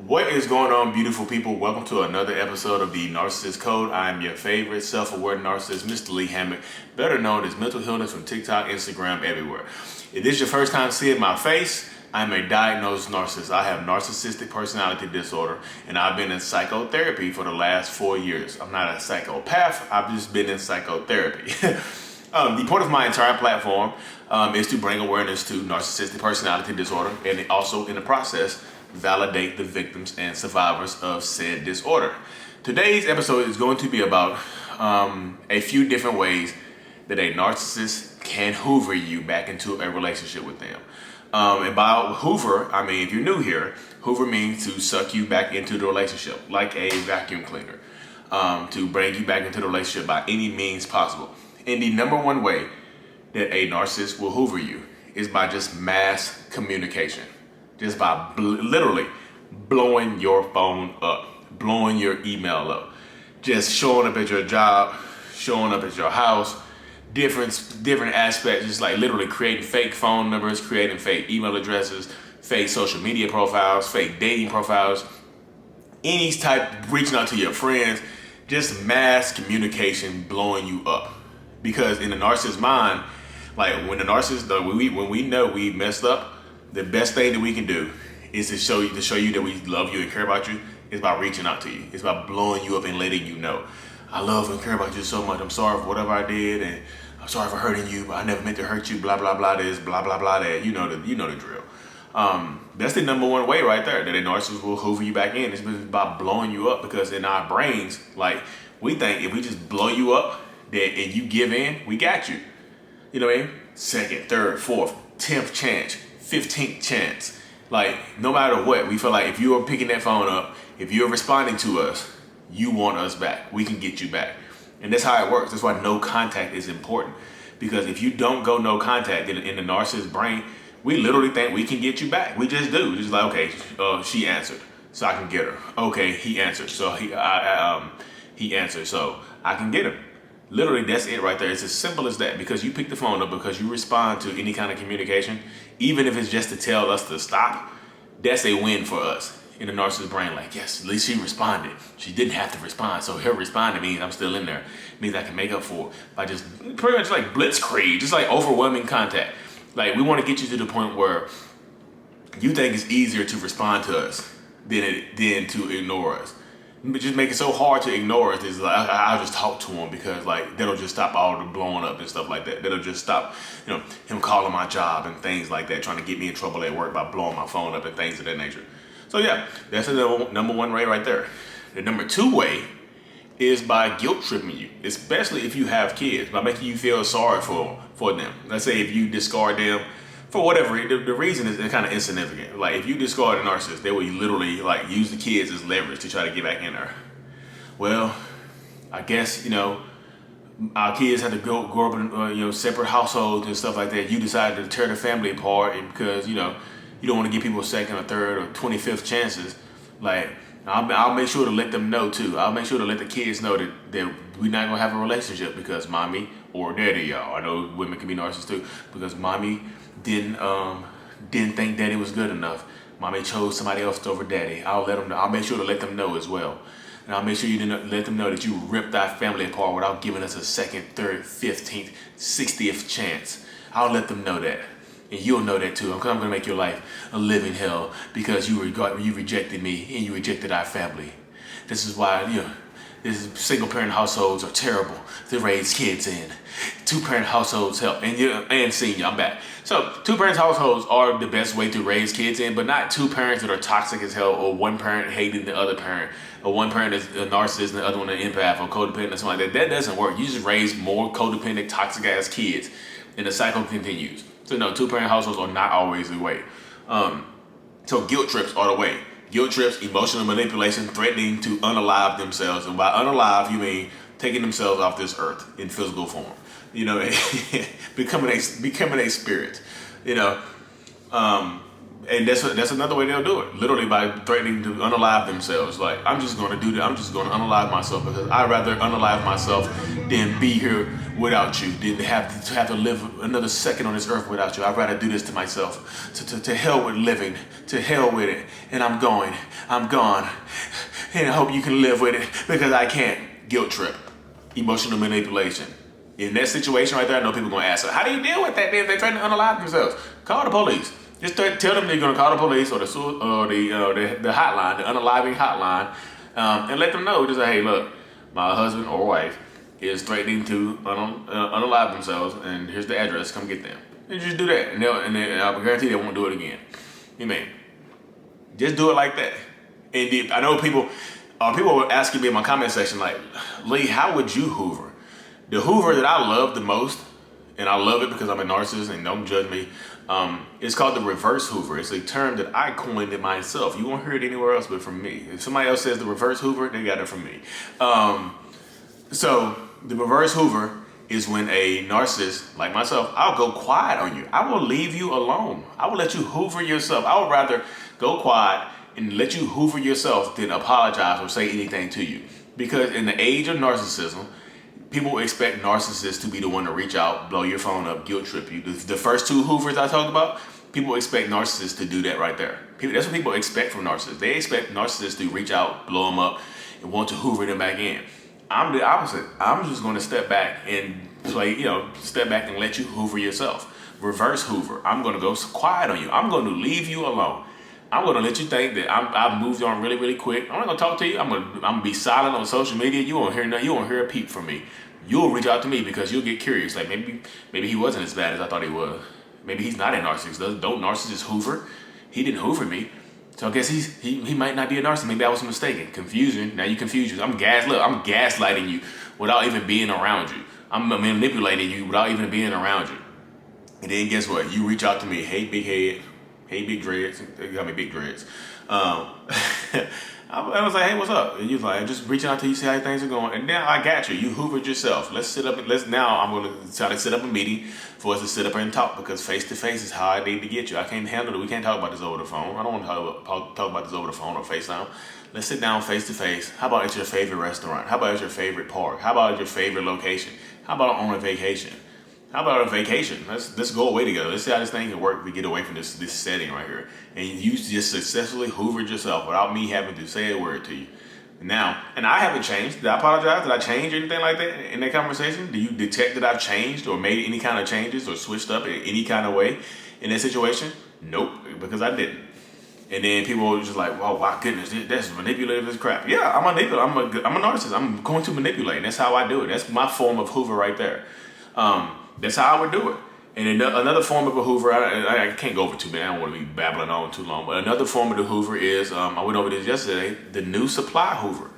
What is going on, beautiful people? Welcome to another episode of the Narcissist Code. I am your favorite self-aware narcissist, Mr. Lee Hammock, better known as Mental Healness from TikTok, Instagram, everywhere. If this is your first time seeing my face, I'm a diagnosed narcissist. I have narcissistic personality disorder, and I've been in psychotherapy for the last 4 years. I'm not a psychopath, I've just been in psychotherapy. The point of my entire platform is to bring awareness to narcissistic personality disorder, and also in the process, validate the victims and survivors of said disorder. Today's episode is going to be about a few different ways that a narcissist can hoover you back into a relationship with them. And by hoover, I mean, if you're new here, hoover means to suck you back into the relationship, like a vacuum cleaner, to bring you back into the relationship by any means possible. And the number one way that a narcissist will hoover you is by just mass communication. Just by literally blowing your phone up, blowing your email up, just showing up at your job, showing up at your house, different aspects, just like literally creating fake phone numbers, creating fake email addresses, fake social media profiles, fake dating profiles, any type, reaching out to your friends, just mass communication blowing you up. Because in the narcissist's mind, like when the narcissist, when we know we messed up, the best thing that we can do is to show you that we love you and care about you is by reaching out to you. It's by blowing you up and letting you know, I love and care about you so much. I'm sorry for whatever I did, and I'm sorry for hurting you, but I never meant to hurt you. Blah blah blah. This blah blah blah. That you know the drill. That's the number one way right there that a narcissist will hoover you back in. It's by blowing you up, because in our brains, like, we think if we just blow you up and you give in, we got you. You know what I mean? Second, third, fourth, 10th chance. 15th chance. Like, no matter what, we feel like if you are picking that phone up, if you're responding to us, you want us back. We can get you back. And that's how it works. That's why no contact is important. Because if you don't go no contact in the narcissist brain, we literally think we can get you back. We just do. Just like, okay, she answered, so I can get her. Okay, he answered, so he answered, so I can get him. Literally, that's it right there. It's as simple as that. Because you pick the phone up, because you respond to any kind of communication, even if it's just to tell us to stop, that's a win for us in the narcissist brain. Like, yes, at least she responded. She didn't have to respond. So her responding means I'm still in there. It means I can make up for it by just pretty much like blitzkrieg, just like overwhelming contact. Like, we want to get you to the point where you think it's easier to respond to us than to ignore us. Just make it so hard to ignore us. Is like, I'll just talk to him, because like that'll just stop all the blowing up and stuff like that. That'll just stop, him calling my job and things like that, trying to get me in trouble at work by blowing my phone up and things of that nature. So yeah, that's the number one way right there. The number two way is by guilt tripping you, especially if you have kids, by making you feel sorry for them. Let's say if you discard them for whatever, the reason is kind of insignificant. Like, if you discard a narcissist, they will literally like use the kids as leverage to try to get back in there. Well, I guess, our kids had to grow up in separate households and stuff like that. You decided to tear the family apart, and because you don't want to give people second or third or 25th chances. Like, I'll make sure to let them know too. I'll make sure to let the kids know that we're not gonna have a relationship because mommy or daddy, y'all. I know women can be narcissists too, because mommy didn't think daddy was good enough. Mommy chose somebody else over daddy. I'll make sure to let them know as well. And I'll make sure you let them know that you ripped our family apart without giving us a second, third, 15th, 60th chance. I'll let them know that. And you'll know that too. I'm gonna make your life a living hell because you rejected me and you rejected our family. This is why, single parent households are terrible to raise kids in. 2-parent households help, and senior, I'm back. So 2-parent households are the best way to raise kids in, but not 2 parents that are toxic as hell, or one parent hating the other parent, or one parent is a narcissist and the other one an empath or codependent or something like that. That doesn't work. You just raise more codependent, toxic ass kids, and the cycle continues. So no, 2-parent households are not always the way. So guilt trips are the way. Guilt trips, emotional manipulation, threatening to unalive themselves. And by unalive, you mean taking themselves off this earth in physical form. Becoming a spirit. And that's another way they'll do it. Literally by threatening to unalive themselves. Like, I'm just going to do that. I'm just going to unalive myself because I'd rather unalive myself than be here without you, than have to live another second on this earth without you. I'd rather do this to myself. To hell with living. To hell with it. And I'm gone. And I hope you can live with it because I can't. Guilt trip. Emotional manipulation. In that situation right there, I know people are going to ask, how do you deal with that if they're trying to unalive themselves? Call the police. Just tell them they're going to call the police or the hotline, the unaliving hotline, and let them know. Just say, hey, look, my husband or wife is threatening to unalive themselves, and here's the address. Come get them. And just do that, and I guarantee they won't do it again. You mean? Just do it like that. And I know people were asking me in my comment section, like, Lee, how would you Hoover? The Hoover that I love the most, and I love it because I'm a narcissist, and don't judge me, it's called the reverse Hoover. It's a term that I coined it myself. You won't hear it anywhere else but from me. If somebody else says the reverse Hoover, they got it from me. So the reverse Hoover is when a narcissist, like myself, I'll go quiet on you. I will leave you alone. I will let you Hoover yourself. I would rather go quiet and let you Hoover yourself than apologize or say anything to you. Because in the age of narcissism, people expect narcissists to be the one to reach out, blow your phone up, guilt trip you. The first two Hoovers I talked about, people expect narcissists to do that right there. That's what people expect from narcissists. They expect narcissists to reach out, blow them up, and want to Hoover them back in. I'm the opposite. I'm just going to step back and step back and let you Hoover yourself. Reverse Hoover. I'm going to go quiet on you. I'm going to leave you alone. I'm going to let you think that I've moved on really, really quick. I'm not going to talk to you. I'm going to be silent on social media. You won't hear nothing. You won't hear a peep from me. You'll reach out to me because you'll get curious. Like maybe he wasn't as bad as I thought he was. Maybe he's not a narcissist. Don't narcissists Hoover? He didn't Hoover me. So I guess he might not be a narcissist. Maybe I was mistaken. Confusion. Now you confuse you. I'm gaslighting you without even being around you. I'm manipulating you without even being around you. And then guess what? You reach out to me. Hey, big head. Hey, big dreads. You got me big dreads. I was like, hey, what's up? And you was like, just reaching out to you, see how things are going. And now I got you. You Hoovered yourself. Now I'm going to try to set up a meeting for us to sit up and talk because face-to-face is how I need to get you. I can't handle it. We can't talk about this over the phone. I don't want to talk about this over the phone or FaceTime. Let's sit down face-to-face. How about at your favorite restaurant? How about at your favorite park? How about at your favorite location? How about on a vacation? How about a vacation? Let's go away together. Let's see how this thing can work. We get away from this setting right here. And you just successfully Hoovered yourself without me having to say a word to you. Now, and I haven't changed. Did I apologize? Did I change or anything like that in that conversation? Do you detect that I've changed or made any kind of changes or switched up in any kind of way in that situation? Nope, because I didn't. And then people were just like, "Oh my goodness, that's manipulative as crap." Yeah, I'm manipulative. I'm a narcissist. I'm going to manipulate. And that's how I do it. That's my form of Hoover right there. That's how I would do it. And another form of a Hoover, I can't go over too many. I don't want to be babbling on too long. But another form of the Hoover is, I went over this yesterday, the new supply Hoover.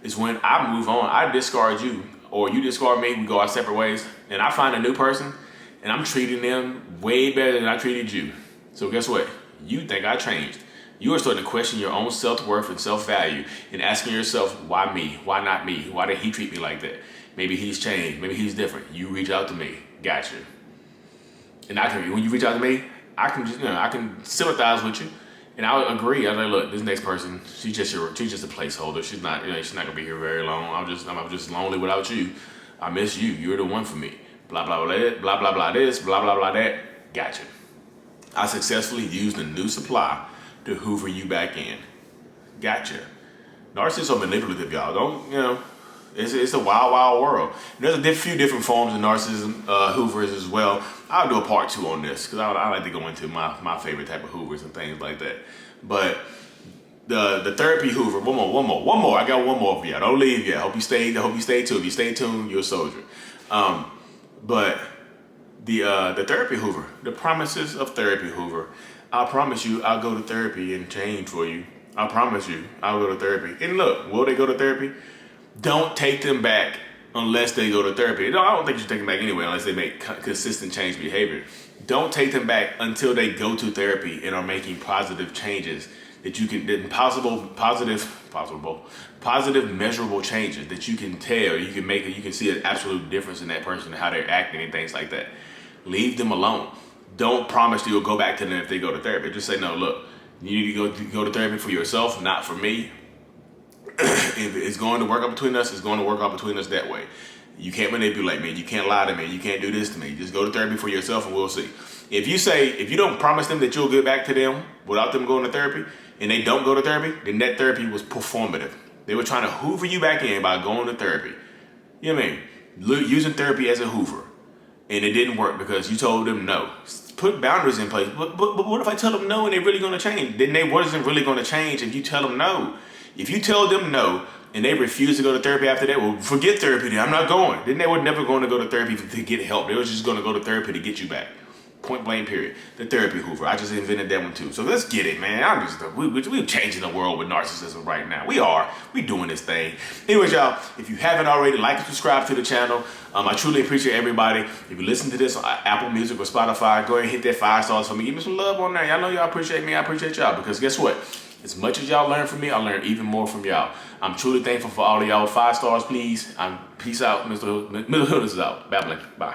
Is when I move on, I discard you, or you discard me, we go our separate ways, and I find a new person, and I'm treating them way better than I treated you. So guess what? You think I changed. You are starting to question your own self-worth and self-value and asking yourself, why me? Why not me? Why did he treat me like that? Maybe he's changed. Maybe he's different. You reach out to me. Gotcha. And when you reach out to me, I can just, I can sympathize with you, and I would agree. I'm like, look, this next person, she's just a placeholder. She's not gonna be here very long. I'm just lonely without you. I miss you. You're the one for me. Blah blah blah. Blah blah blah. This. Blah blah blah. That. Gotcha. I successfully used a new supply to Hoover you back in. Gotcha. Narcissists are manipulative, y'all. Don't It's a wild, wild world. There's a few different forms of narcissism, Hoovers as well. I'll do a part 2 on this because I like to go into my favorite type of Hoovers and things like that. But the therapy Hoover, one more. I got one more for y'all. Don't leave yet. Hope you stay tuned. If you stay tuned, you're a soldier. But the therapy Hoover, the promises of therapy Hoover. I promise you, I'll go to therapy and change for you. I promise you, I'll go to therapy. And look, will they go to therapy? Don't take them back unless they go to therapy. No, I don't think you should take them back anyway unless they make consistent change behavior. Don't take them back until they go to therapy and are making positive changes that you can, positive measurable changes that you can tell, you can see an absolute difference in that person and how they're acting and things like that. Leave them alone. don't promise you'll go back to them if they go to therapy. Just say, no, look, you need to go to therapy for yourself, not for me. If it's going to work out between us, it's going to work out between us that way. You can't manipulate me. You can't lie to me. You can't do this to me. Just go to therapy for yourself and we'll see. If you don't promise them that you'll get back to them without them going to therapy, and they don't go to therapy, then that therapy was performative. They were trying to hoover you back in by going to therapy. You know what I mean? Using therapy as a hoover. And it didn't work because you told them no. Put boundaries in place. But what if I tell them no and they're really going to change? Then they wasn't really going to change if you tell them no. If you tell them no and they refuse to go to therapy after that, well, forget therapy then. I'm not going. Then they were never going to go to therapy to get help. They were just going to go to therapy to get you back. Point blank, period. The therapy hoover. I just invented that one too. So let's get it, man. We're changing the world with narcissism right now. We doing this thing. Anyways, y'all, if you haven't already, like and subscribe to the channel. I truly appreciate everybody. If you listen to this on Apple Music or Spotify, go ahead and hit that 5 stars for me. Give me some love on there. Y'all know y'all appreciate me. I appreciate y'all because guess what? As much as y'all learn from me, I learn even more from y'all. I'm truly thankful for all of y'all. 5 stars, please. Peace out. Mr. Hoovers is out. Babbling. Bye.